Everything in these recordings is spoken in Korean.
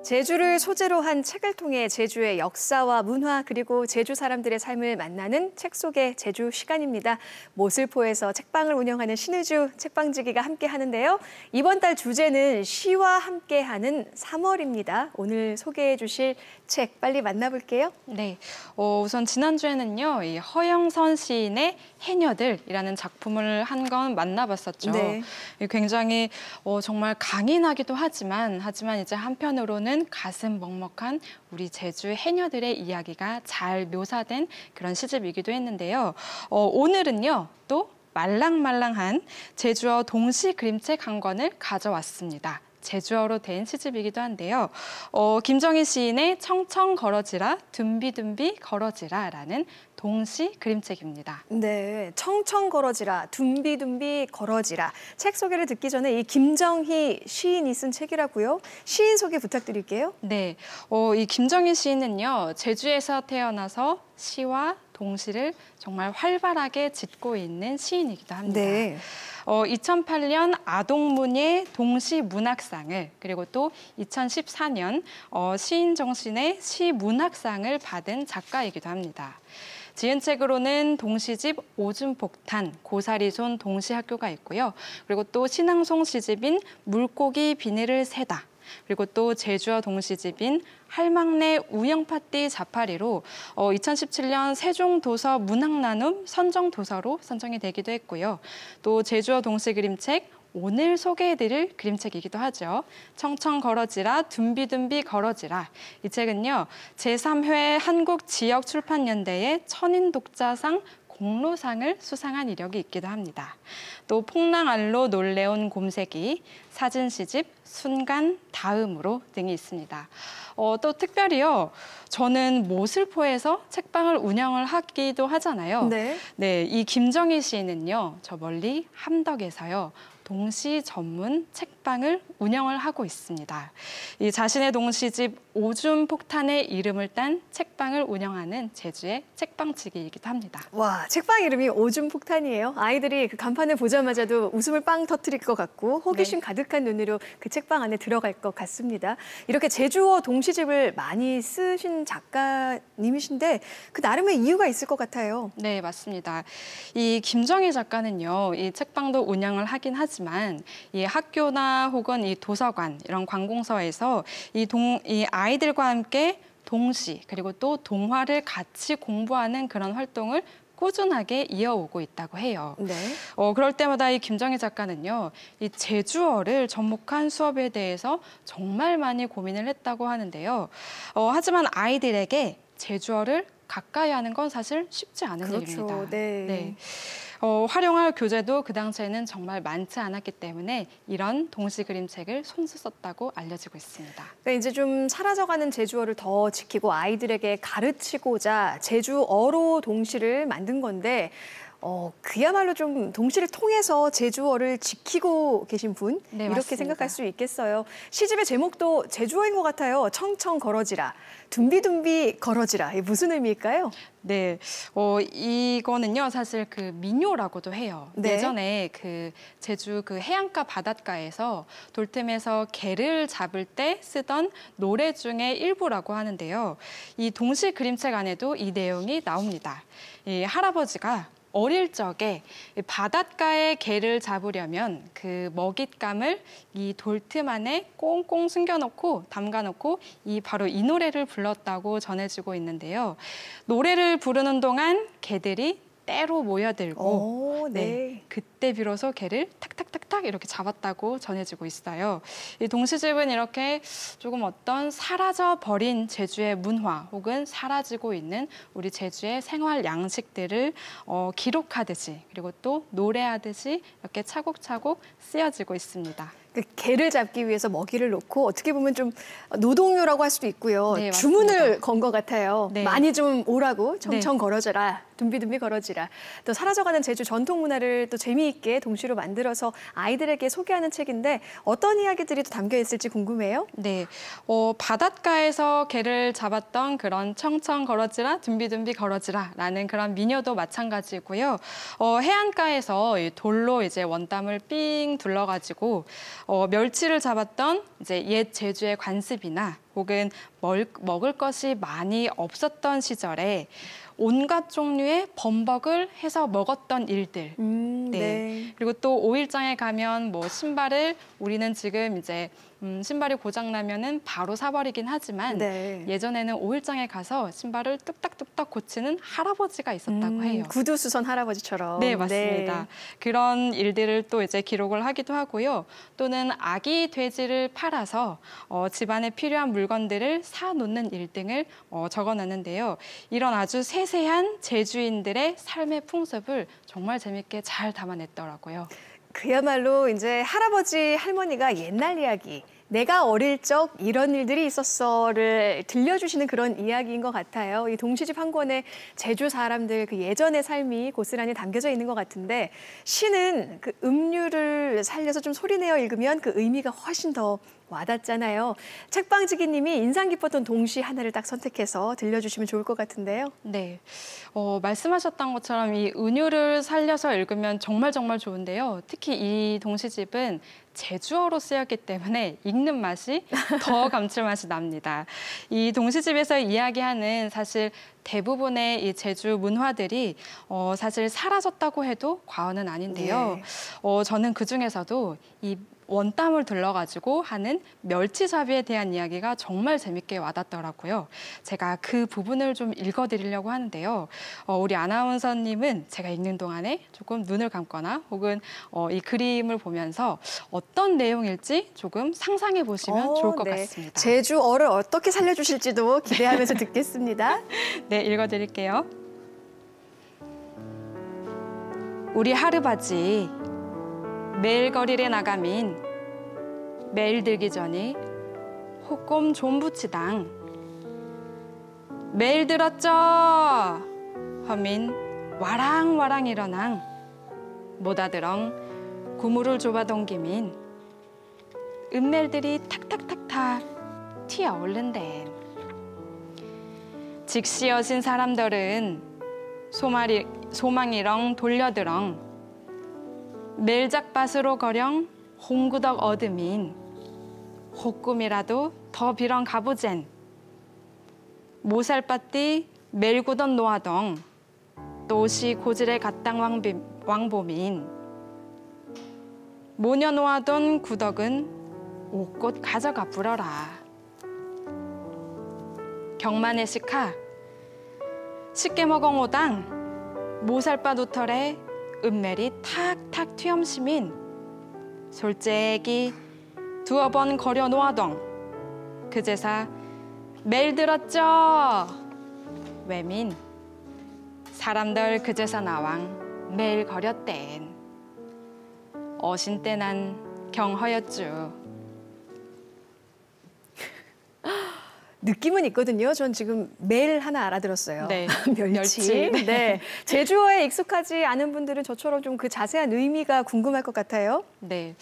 제주를 소재로 한 책을 통해 제주의 역사와 문화 그리고 제주 사람들의 삶을 만나는 책 속의 제주 시간입니다. 모슬포에서 책방을 운영하는 신의주 책방지기가 함께 하는데요. 이번 달 주제는 시와 함께하는 3월입니다. 오늘 소개해 주실 책 빨리 만나볼게요. 네, 우선 지난주에는요, 이 허영선 시인의 해녀들이라는 작품을 한 건 만나봤었죠. 네. 굉장히 정말 강인하기도 하지만 이제 한편으로는 가슴 먹먹한 우리 제주 해녀들의 이야기가 잘 묘사된 그런 시집이기도 했는데요. 오늘은요, 또 말랑말랑한 제주어 동시 그림책 한 권을 가져왔습니다. 제주어로 된 시집이기도 한데요. 김정희 시인의 청청 걸어지라 둠비둠비 걸어지라라는 동시 그림책입니다. 네, 청청 걸어지라, 둠비둠비 걸어지라. 책 소개를 듣기 전에 이 김정희 시인이 쓴 책이라고요? 시인 소개 부탁드릴게요. 네, 이 김정희 시인은요, 제주에서 태어나서 시와 동시를 정말 활발하게 짓고 있는 시인이기도 합니다. 네. 2008년 아동문예 동시문학상을 그리고 또 2014년 시인정신의 시문학상을 받은 작가이기도 합니다. 지은 책으로는 동시집 오줌폭탄, 고사리손 동시학교가 있고요. 그리고 또 신앙송 시집인 물고기 비늘을 세다. 그리고 또 제주어 동시집인 할망내 우영파띠 자파리로 2017년 세종도서 문학나눔 선정도서로 선정이 되기도 했고요. 또 제주어 동시 그림책 오늘 소개해드릴 그림책이기도 하죠. 청청 걸어지라 둠비둠비 걸어지라. 이 책은요, 제3회 한국지역출판연대의 천인독자상 공로상을 수상한 이력이 있기도 합니다. 또 폭랑알로 놀래온 곰새기, 사진시집 순간 다음으로 등이 있습니다. 또 특별히요, 저는 모슬포에서 책방을 운영을 하기도 하잖아요. 네, 이 김정희 시인은요, 저 멀리 함덕에서요, 동시 전문 책방을 운영을 하고 있습니다. 이 자신의 동시집 오줌 폭탄의 이름을 딴 책방을 운영하는 제주의 책방지기이기도 합니다. 와, 책방 이름이 오줌 폭탄이에요. 아이들이 그 간판을 보자마자도 웃음을 빵 터뜨릴 것 같고 호기심 가득한 눈으로 그 책방 안에 들어갈 것 같습니다. 이렇게 제주어 동시집을 많이 쓰신 작가님이신데 그 나름의 이유가 있을 것 같아요. 네, 맞습니다. 이 김정희 작가는요, 이 책방도 운영을 하긴 하지만 이 학교나 혹은 이 도서관 이런 관공서에서 이 아이들과 함께 동시 그리고 또 동화를 같이 공부하는 그런 활동을 꾸준하게 이어오고 있다고 해요. 네. 그럴 때마다 이 김정희 작가는요, 이 제주어를 접목한 수업에 대해서 정말 많이 고민을 했다고 하는데요. 하지만 아이들에게 제주어를 가까이 하는 건 사실 쉽지 않은 일입니다. 네. 활용할 교재도 그 당시에는 정말 많지 않았기 때문에 이런 동시 그림책을 손수 썼다고 알려지고 있습니다. 그러니까 이제 좀 사라져가는 제주어를 더 지키고 아이들에게 가르치고자 제주어로 동시를 만든 건데 그야말로 좀 동시를 통해서 제주어를 지키고 계신 분 네, 이렇게 맞습니다. 생각할 수 있겠어요. 시집의 제목도 제주어인 것 같아요. 청청 걸어지라, 둠비둠비 걸어지라. 이게 무슨 의미일까요? 네, 이거는요 사실 그 민요라고도 해요. 네. 예전에 그 제주 그 해안가 바닷가에서 돌틈에서 개를 잡을 때 쓰던 노래 중에 일부라고 하는데요. 이 동시 그림책 안에도 이 내용이 나옵니다. 이 할아버지가 어릴 적에 바닷가에 개를 잡으려면 그 먹잇감을 이 돌틈 안에 꽁꽁 숨겨놓고 담가놓고 바로 이 노래를 불렀다고 전해지고 있는데요. 노래를 부르는 동안 개들이 때로 모여들고 그때 비로소 개를 탁탁탁탁 이렇게 잡았다고 전해지고 있어요. 이 동시집은 이렇게 조금 어떤 사라져버린 제주의 문화 혹은 사라지고 있는 우리 제주의 생활 양식들을 기록하듯이 그리고 또 노래하듯이 이렇게 차곡차곡 쓰여지고 있습니다. 그 개를 잡기 위해서 먹이를 놓고 어떻게 보면 좀 노동요라고 할 수도 있고요. 네, 주문을 건 것 같아요. 네. 많이 좀 오라고 청청 네. 걸어져라, 둠비둠비 걸어지라. 또 사라져가는 제주 전통 문화를 또 재미있게 동시로 만들어서 아이들에게 소개하는 책인데 어떤 이야기들이 또 담겨 있을지 궁금해요. 네, 바닷가에서 개를 잡았던 그런 청청 걸어지라, 둠비둠비 걸어지라라는 그런 민요도 마찬가지고요. 해안가에서 이 돌로 이제 원담을 삥 둘러가지고 멸치를 잡았던 이제 옛 제주의 관습이나 혹은 먹을 것이 많이 없었던 시절에 온갖 종류의 범벅을 해서 먹었던 일들. 네. 그리고 또 오일장에 가면 뭐 신발을 우리는 지금 이제 신발이 고장 나면은 바로 사버리긴 하지만 네. 예전에는 오일장에 가서 신발을 뚝딱뚝딱 고치는 할아버지가 있었다고 해요. 구두수선 할아버지처럼. 네, 맞습니다. 그런 일들을 또 이제 기록을 하기도 하고요. 또는 아기 돼지를 팔아서 집안에 필요한 물건들을 사놓는 일 등을 적어놨는데요. 이런 아주 세세한 제주인들의 삶의 풍습을 정말 재밌게 잘 담아냈더라고요. 그야말로 이제 할아버지, 할머니가 옛날 이야기, 내가 어릴 적 이런 일들이 있었어를 들려주시는 그런 이야기인 것 같아요. 이 동시집 한 권에 제주 사람들 그 예전의 삶이 고스란히 담겨져 있는 것 같은데 시는 그 음유를 살려서 좀 소리내어 읽으면 그 의미가 훨씬 더 와닿잖아요. 책방지기님이 인상 깊었던 동시 하나를 딱 선택해서 들려주시면 좋을 것 같은데요. 네, 말씀하셨던 것처럼 이 은유를 살려서 읽으면 정말 좋은데요. 특히 이 동시집은 제주어로 쓰였기 때문에 읽는 맛이 더 감칠맛이 납니다. 이 동시집에서 이야기하는 사실 대부분의 이 제주 문화들이 사실 사라졌다고 해도 과언은 아닌데요. 저는 그중에서도 이 원땀을 들러가지고 하는 멸치잡이에 대한 이야기가 정말 재밌게 와닿더라고요. 제가 그 부분을 좀 읽어드리려고 하는데요. 우리 아나운서님은 제가 읽는 동안에 조금 눈을 감거나 혹은 이 그림을 보면서 어떤 내용일지 조금 상상해 보시면 좋을 것 같습니다. 제주어를 어떻게 살려주실지도 기대하면서 듣겠습니다. 네, 읽어드릴게요. 우리 할아버지 매일 거리에 나가민 매일 들기 전이 호꼼 좀 붙이당 매일 들었죠 허민 와랑와랑 일어낭 못아들엉 구물을 좁아 동기민 은멜들이 탁탁탁탁 튀어 올른댄 직시 여신 사람들은 소망이렁 돌려들엉 멜작밭으로 거령 홍구덕 어드민 호꿈이라도 더 비렁 가보젠 모살밭디 멜구던 노아덩 또시 고질의 갓땅 왕보민 모녀 놓아던 구덕은 옷꽃 가져가 불어라 경만의 시카 쉽게 먹엉 오당 모살밭 우털에 은멜이 탁탁 튀엄시민 솔직히 두어 번 거려 놓아덩 그제사 매일 들었죠 외민 사람들 그제사 나왕 매일 거렸댄 어신 때난 경허였쥬 느낌은 있거든요. 전 지금 매일 하나 알아들었어요. 네, 멸치. 네. 제주어에 익숙하지 않은 분들은 저처럼 좀 그 자세한 의미가 궁금할 것 같아요. 네,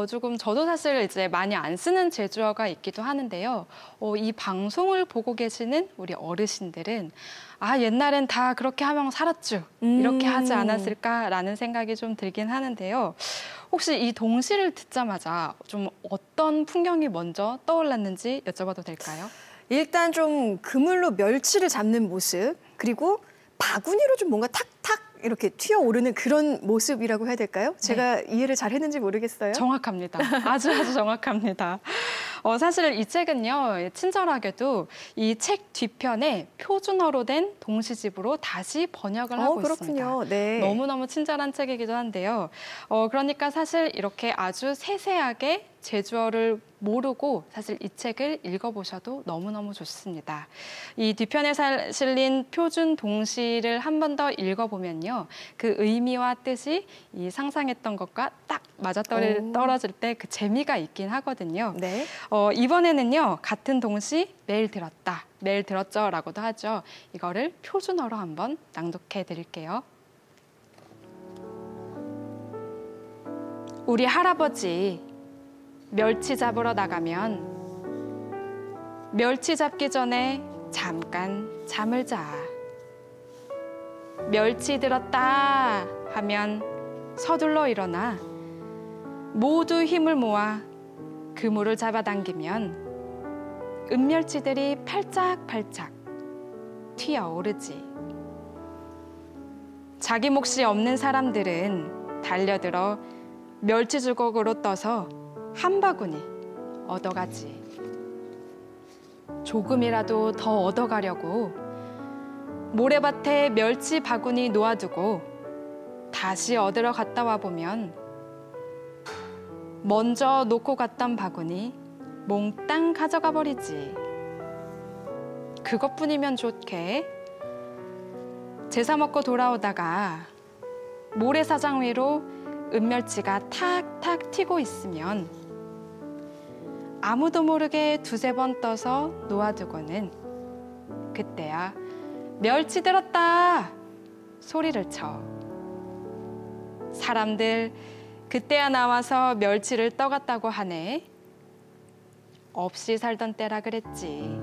조금 저도 사실 이제 많이 안 쓰는 제주어가 있기도 하는데요. 이 방송을 보고 계시는 우리 어르신들은 아 옛날엔 다 그렇게 하면 살았죠. 이렇게 하지 않았을까라는 생각이 좀 들긴 하는데요. 혹시 이 동시를 듣자마자 좀 어떤 풍경이 먼저 떠올랐는지 여쭤봐도 될까요? 일단 좀 그물로 멸치를 잡는 모습, 그리고 바구니로 좀 뭔가 탁탁 이렇게 튀어오르는 그런 모습이라고 해야 될까요? 제가 이해를 잘 했는지 모르겠어요. 정확합니다. 아주 정확합니다. 사실 이 책은요, 친절하게도 이 책 뒤편에 표준어로 된 동시집으로 다시 번역을 하고 그렇군요. 있습니다. 네. 너무너무 친절한 책이기도 한데요. 그러니까 사실 이렇게 아주 세세하게 제주어를 모르고 사실 이 책을 읽어보셔도 너무너무 좋습니다. 이 뒤편에 실린 표준 동시를 한 번 더 읽어보면요. 그 의미와 뜻이 이 상상했던 것과 딱 맞아떨어질 때 그 재미가 있긴 하거든요. 네. 이번에는요. 같은 동시 매일 들었다, 매일 들었죠라고도 하죠. 이거를 표준어로 한번 낭독해 드릴게요. 우리 할아버지 멸치 잡으러 나가면 멸치 잡기 전에 잠깐 잠을 자. 멸치 들었다 하면 서둘러 일어나 모두 힘을 모아 그물을 잡아당기면 은멸치들이 팔짝팔짝 튀어오르지. 자기 몫이 없는 사람들은 달려들어 멸치 주걱으로 떠서 한 바구니 얻어가지. 조금이라도 더 얻어가려고 모래밭에 멸치 바구니 놓아두고 다시 얻으러 갔다 와보면 먼저 놓고 갔던 바구니 몽땅 가져가 버리지. 그것뿐이면 좋게 제사 먹고 돌아오다가 모래사장 위로 은멸치가 탁탁 튀고 있으면 아무도 모르게 두세 번 떠서 놓아두고는 그때야 멸치 들었다 소리를 쳐. 사람들 그때야 나와서 멸치를 떠갔다고 하네. 없이 살던 때라 그랬지.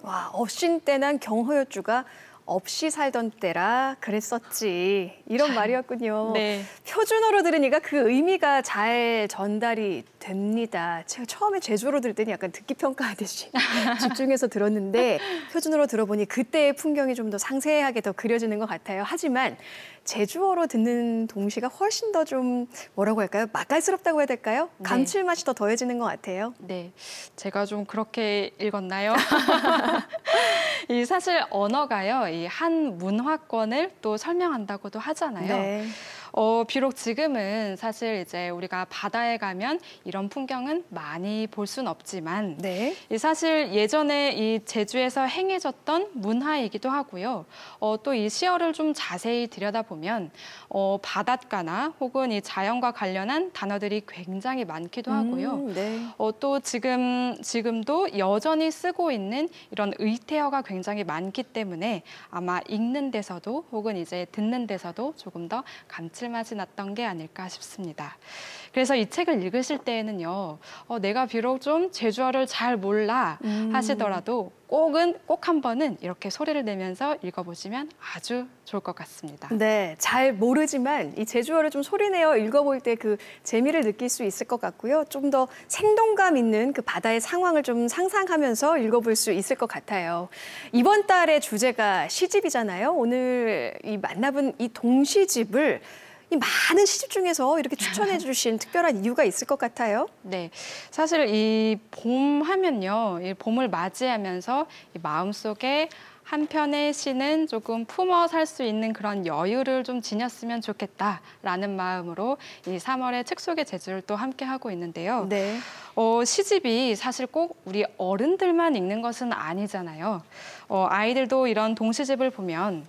와, 업신때난 경허여주가 없이 살던 때라 그랬었지. 이런 말이었군요. 네. 표준어로 들으니까 그 의미가 잘 전달이 됩니다. 제가 처음에 제주어로 들을 때는 약간 듣기 평가하듯이 집중해서 들었는데 표준어로 들어보니 그때의 풍경이 좀 더 상세하게 더 그려지는 것 같아요. 하지만 제주어로 듣는 동시가 훨씬 더 좀 뭐라고 할까요? 맛깔스럽다고 해야 될까요? 네. 감칠맛이 더 더해지는 것 같아요. 네, 제가 좀 그렇게 읽었나요? 이 사실 언어가요, 이 한 문화권을 또 설명한다고도 하잖아요. 네. 비록 지금은 사실 이제 우리가 바다에 가면 이런 풍경은 많이 볼 수는 없지만 네. 이 사실 예전에 이 제주에서 행해졌던 문화이기도 하고요. 또 이 시어를 좀 자세히 들여다보면 바닷가나 혹은 이 자연과 관련한 단어들이 굉장히 많기도 하고요. 네. 또 지금도 여전히 쓰고 있는 이런 의태어가 굉장히 많기 때문에 아마 읽는 데서도 혹은 이제 듣는 데서도 조금 더 감칠맛이 났던 게 아닐까 싶습니다. 그래서 이 책을 읽으실 때에는요, 내가 비록 좀 제주어를 잘 몰라 하시더라도 꼭 한 번은 이렇게 소리를 내면서 읽어보시면 아주 좋을 것 같습니다. 네, 잘 모르지만 이 제주어를 좀 소리내어 읽어볼 때 그 재미를 느낄 수 있을 것 같고요. 좀 더 생동감 있는 그 바다의 상황을 좀 상상하면서 읽어볼 수 있을 것 같아요. 이번 달의 주제가 시집이잖아요. 오늘 이 만나본 이 동시집을 이 많은 시집 중에서 이렇게 추천해 주신 특별한 이유가 있을 것 같아요. 네, 사실 이 봄 하면요, 이 봄을 맞이하면서 이 마음속에 한 편의 시는 조금 품어 살 수 있는 그런 여유를 좀 지녔으면 좋겠다라는 마음으로 이 3월에 책 속의 제주를 또 함께 하고 있는데요. 네. 시집이 사실 꼭 우리 어른들만 읽는 것은 아니잖아요. 아이들도 이런 동시집을 보면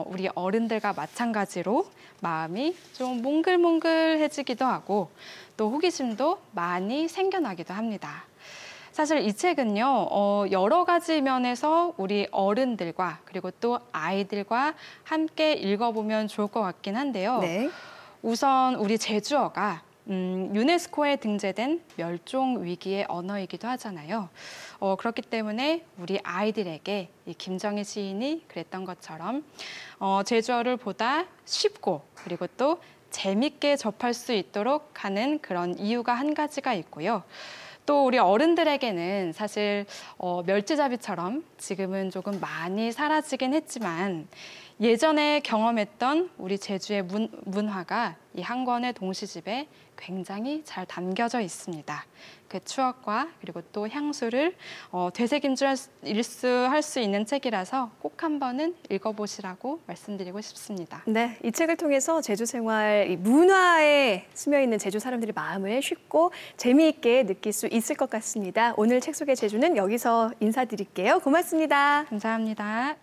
우리 어른들과 마찬가지로 마음이 좀 몽글몽글해지기도 하고 또 호기심도 많이 생겨나기도 합니다. 사실 이 책은요, 여러 가지 면에서 우리 어른들과 그리고 또 아이들과 함께 읽어보면 좋을 것 같긴 한데요. 네. 우선 우리 제주어가 유네스코에 등재된 멸종 위기의 언어이기도 하잖아요. 그렇기 때문에 우리 아이들에게 이 김정희 시인이 그랬던 것처럼 제주어를 보다 쉽고 그리고 또 재밌게 접할 수 있도록 하는 그런 이유가 한 가지가 있고요. 또 우리 어른들에게는 사실 멸치잡이처럼 지금은 조금 많이 사라지긴 했지만 예전에 경험했던 우리 제주의 문화가 이 한 권의 동시집에 굉장히 잘 담겨져 있습니다. 그 추억과 그리고 또 향수를 되새김질할 수 있는 책이라서 꼭 한 번은 읽어보시라고 말씀드리고 싶습니다. 네, 이 책을 통해서 제주 생활, 이 문화에 스며있는 제주 사람들의 마음을 쉽고 재미있게 느낄 수 있을 것 같습니다. 오늘 책 속의 제주는 여기서 인사드릴게요. 고맙습니다. 감사합니다.